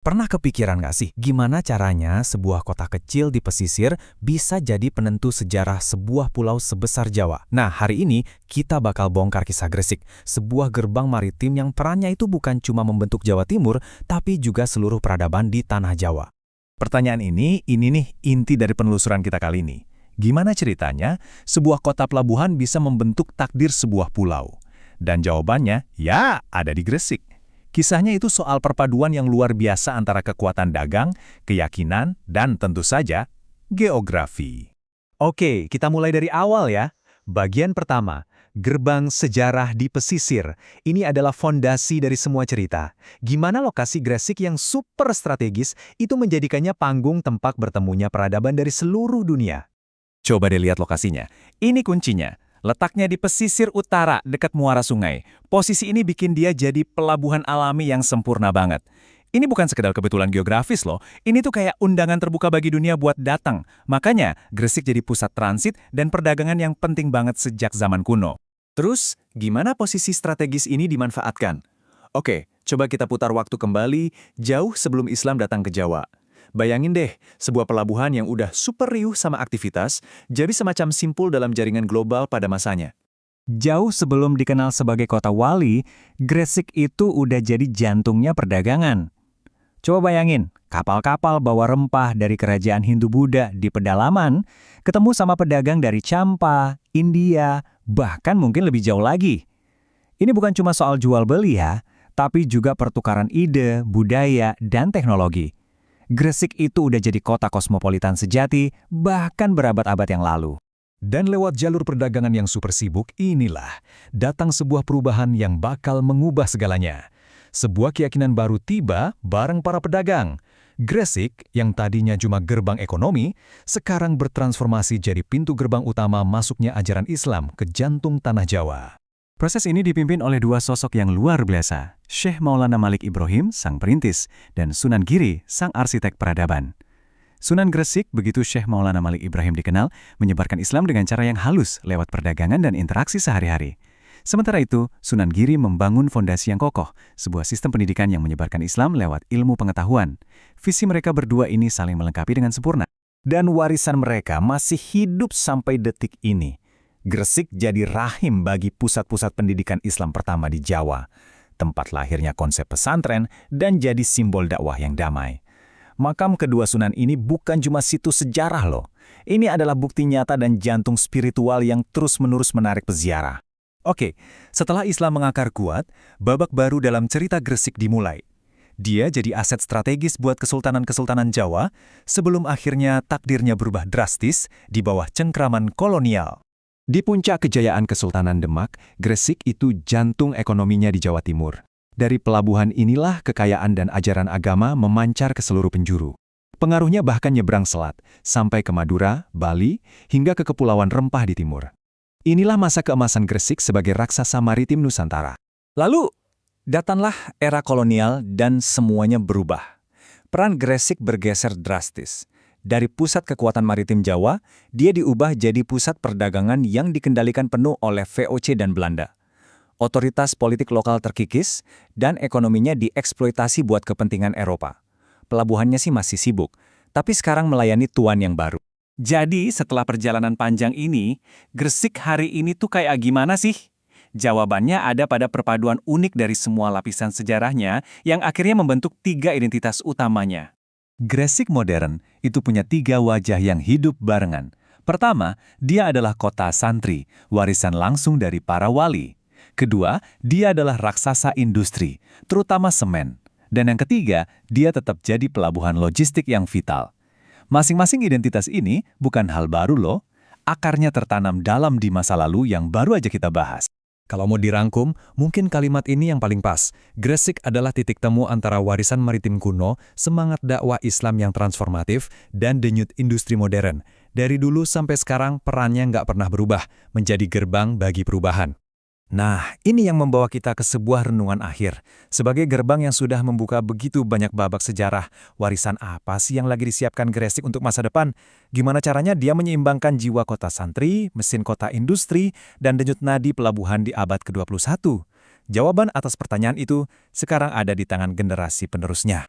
Pernah kepikiran nggak sih, gimana caranya sebuah kota kecil di pesisir bisa jadi penentu sejarah sebuah pulau sebesar Jawa? Nah, hari ini kita bakal bongkar kisah Gresik, sebuah gerbang maritim yang perannya itu bukan cuma membentuk Jawa Timur, tapi juga seluruh peradaban di tanah Jawa. Pertanyaan ini nih inti dari penelusuran kita kali ini. Gimana ceritanya sebuah kota pelabuhan bisa membentuk takdir sebuah pulau? Dan jawabannya, ya ada di Gresik. Kisahnya itu soal perpaduan yang luar biasa antara kekuatan dagang, keyakinan, dan tentu saja, geografi. Oke, kita mulai dari awal ya. Bagian pertama, gerbang sejarah di pesisir. Ini adalah fondasi dari semua cerita. Gimana lokasi Gresik yang super strategis itu menjadikannya panggung tempat bertemunya peradaban dari seluruh dunia. Coba deh lihat lokasinya. Ini kuncinya. Letaknya di pesisir utara dekat muara sungai. Posisi ini bikin dia jadi pelabuhan alami yang sempurna banget. Ini bukan sekedar kebetulan geografis loh, ini tuh kayak undangan terbuka bagi dunia buat datang. Makanya, Gresik jadi pusat transit dan perdagangan yang penting banget sejak zaman kuno. Terus, gimana posisi strategis ini dimanfaatkan? Oke, coba kita putar waktu kembali jauh sebelum Islam datang ke Jawa. Bayangin deh, sebuah pelabuhan yang udah super riuh sama aktivitas, jadi semacam simpul dalam jaringan global pada masanya. Jauh sebelum dikenal sebagai kota wali, Gresik itu udah jadi jantungnya perdagangan. Coba bayangin, kapal-kapal bawa rempah dari kerajaan Hindu-Buddha di pedalaman, ketemu sama pedagang dari Champa, India, bahkan mungkin lebih jauh lagi. Ini bukan cuma soal jual beli ya, tapi juga pertukaran ide, budaya, dan teknologi. Gresik itu udah jadi kota kosmopolitan sejati, bahkan berabad-abad yang lalu. Dan lewat jalur perdagangan yang super sibuk, inilah datang sebuah perubahan yang bakal mengubah segalanya. Sebuah keyakinan baru tiba bareng para pedagang. Gresik, yang tadinya cuma gerbang ekonomi, sekarang bertransformasi jadi pintu gerbang utama masuknya ajaran Islam ke jantung tanah Jawa. Proses ini dipimpin oleh dua sosok yang luar biasa, Syekh Maulana Malik Ibrahim, sang perintis, dan Sunan Giri, sang arsitek peradaban. Sunan Gresik, begitu Syekh Maulana Malik Ibrahim dikenal, menyebarkan Islam dengan cara yang halus lewat perdagangan dan interaksi sehari-hari. Sementara itu, Sunan Giri membangun fondasi yang kokoh, sebuah sistem pendidikan yang menyebarkan Islam lewat ilmu pengetahuan. Visi mereka berdua ini saling melengkapi dengan sempurna. Dan warisan mereka masih hidup sampai detik ini. Gresik jadi rahim bagi pusat-pusat pendidikan Islam pertama di Jawa, tempat lahirnya konsep pesantren dan jadi simbol dakwah yang damai. Makam kedua Sunan ini bukan cuma situs sejarah loh. Ini adalah bukti nyata dan jantung spiritual yang terus-menerus menarik peziarah. Oke, setelah Islam mengakar kuat, babak baru dalam cerita Gresik dimulai. Dia jadi aset strategis buat kesultanan-kesultanan Jawa sebelum akhirnya takdirnya berubah drastis di bawah cengkraman kolonial. Di puncak kejayaan Kesultanan Demak, Gresik itu jantung ekonominya di Jawa Timur. Dari pelabuhan inilah kekayaan dan ajaran agama memancar ke seluruh penjuru. Pengaruhnya bahkan nyebrang selat, sampai ke Madura, Bali, hingga ke Kepulauan Rempah di timur. Inilah masa keemasan Gresik sebagai raksasa maritim Nusantara. Lalu, datanglah era kolonial dan semuanya berubah. Peran Gresik bergeser drastis. Dari pusat kekuatan maritim Jawa, dia diubah jadi pusat perdagangan yang dikendalikan penuh oleh VOC dan Belanda. Otoritas politik lokal terkikis, dan ekonominya dieksploitasi buat kepentingan Eropa. Pelabuhannya sih masih sibuk, tapi sekarang melayani tuan yang baru. Jadi setelah perjalanan panjang ini, Gresik hari ini tuh kayak gimana sih? Jawabannya ada pada perpaduan unik dari semua lapisan sejarahnya yang akhirnya membentuk tiga identitas utamanya. Gresik modern itu punya tiga wajah yang hidup barengan. Pertama, dia adalah kota santri, warisan langsung dari para wali. Kedua, dia adalah raksasa industri, terutama semen. Dan yang ketiga, dia tetap jadi pelabuhan logistik yang vital. Masing-masing identitas ini bukan hal baru loh, akarnya tertanam dalam di masa lalu yang baru aja kita bahas. Kalau mau dirangkum, mungkin kalimat ini yang paling pas. Gresik adalah titik temu antara warisan maritim kuno, semangat dakwah Islam yang transformatif, dan denyut industri modern. Dari dulu sampai sekarang perannya nggak pernah berubah, menjadi gerbang bagi perubahan. Nah, ini yang membawa kita ke sebuah renungan akhir. Sebagai gerbang yang sudah membuka begitu banyak babak sejarah, warisan apa sih yang lagi disiapkan Gresik untuk masa depan? Gimana caranya dia menyeimbangkan jiwa kota santri, mesin kota industri, dan denyut nadi pelabuhan di abad ke-21? Jawaban atas pertanyaan itu sekarang ada di tangan generasi penerusnya.